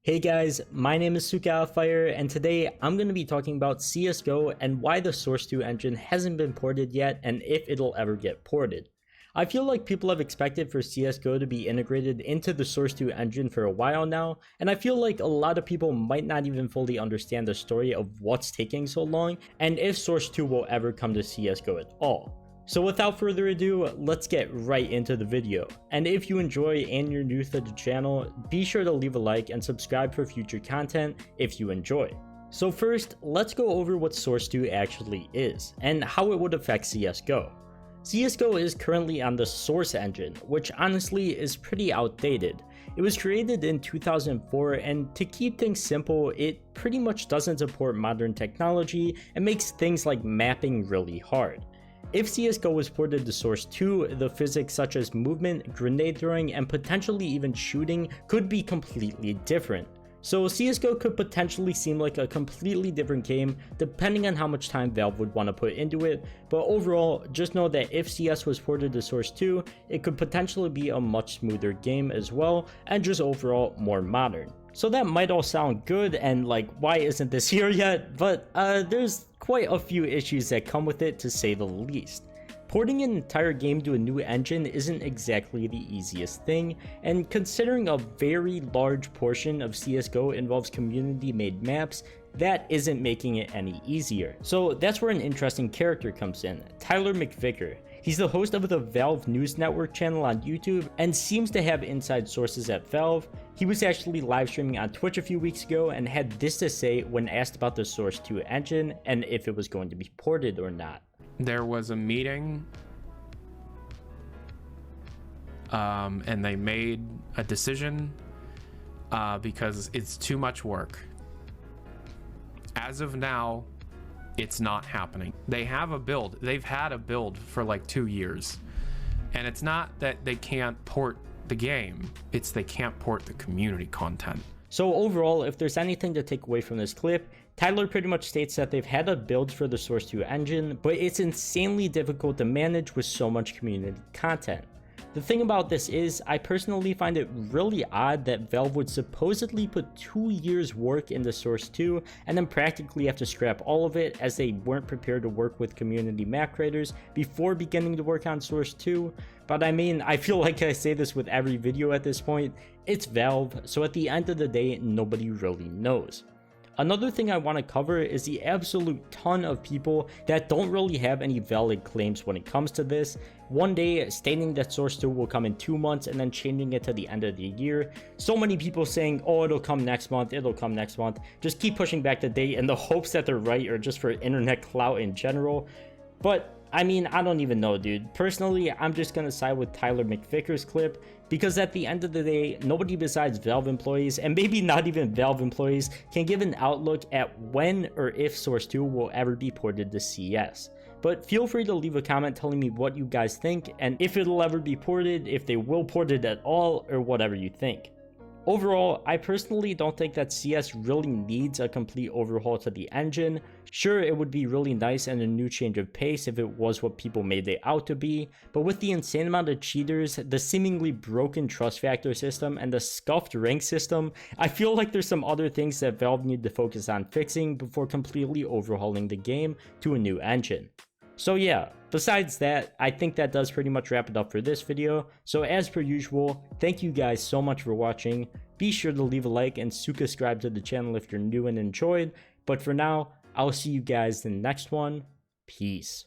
Hey guys, my name is CykaHotFire, and today I'm going to be talking about CSGO and why the Source 2 engine hasn't been ported yet and if it'll ever get ported. I feel like people have expected for CSGO to be integrated into the Source 2 engine for a while now, and I feel like a lot of people might not even fully understand the story of what's taking so long and if Source 2 will ever come to CSGO at all. So without further ado, let's get right into the video. And if you enjoy and you're new to the channel, be sure to leave a like and subscribe for future content if you enjoy. So first, let's go over what Source 2 actually is, and how it would affect CSGO. CSGO is currently on the Source engine, which honestly is pretty outdated. It was created in 2004, and to keep things simple, it pretty much doesn't support modern technology and makes things like mapping really hard. If CSGO was ported to Source 2, the physics such as movement, grenade throwing, and potentially even shooting could be completely different. So CSGO could potentially seem like a completely different game depending on how much time Valve would want to put into it, but overall, just know that if CS was ported to Source 2, it could potentially be a much smoother game as well, and just overall more modern. So that might all sound good and like, why isn't this here yet? But there's quite a few issues that come with it, to say the least. Porting an entire game to a new engine isn't exactly the easiest thing, and considering a very large portion of CSGO involves community-made maps, that isn't making it any easier. So that's where an interesting character comes in, Tyler McVicker. He's the host of the Valve News Network channel on YouTube and seems to have inside sources at Valve. He was actually live streaming on Twitch a few weeks ago and had this to say when asked about the Source 2 engine and if it was going to be ported or not. There was a meeting and they made a decision because it's too much work. As of now, it's not happening. They have a build. They've had a build for like 2 years. And it's not that they can't port the game, it's they can't port the community content. So overall, if there's anything to take away from this clip, Tyler pretty much states that they've had a build for the Source 2 engine, but it's insanely difficult to manage with so much community content. The thing about this is, I personally find it really odd that Valve would supposedly put 2 years work into Source 2 and then practically have to scrap all of it as they weren't prepared to work with community map creators before beginning to work on Source 2. But I mean, I feel like I say this with every video at this point, it's Valve, so at the end of the day, nobody really knows. Another thing I want to cover is the absolute ton of people that don't really have any valid claims when it comes to this. One day stating that Source 2 will come in 2 months and then changing it to the end of the year. So many people saying, oh, it'll come next month, it'll come next month. Just keep pushing back the date in the hopes that they're right or just for internet clout in general. But I mean, I don't even know, dude. Personally, I'm just gonna side with Tyler McVicker's clip because at the end of the day, nobody besides Valve employees, and maybe not even Valve employees, can give an outlook at when or if Source 2 will ever be ported to CS. But feel free to leave a comment telling me what you guys think and if it'll ever be ported, if they will port it at all, or whatever you think. Overall, I personally don't think that CS really needs a complete overhaul to the engine. Sure, it would be really nice and a new change of pace if it was what people made it out to be, but with the insane amount of cheaters, the seemingly broken trust factor system, and the scuffed rank system, I feel like there's some other things that Valve need to focus on fixing before completely overhauling the game to a new engine. So yeah, besides that, I think that does pretty much wrap it up for this video. So as per usual, thank you guys so much for watching. Be sure to leave a like and subscribe to the channel if you're new and enjoyed. But for now, I'll see you guys in the next one. Peace.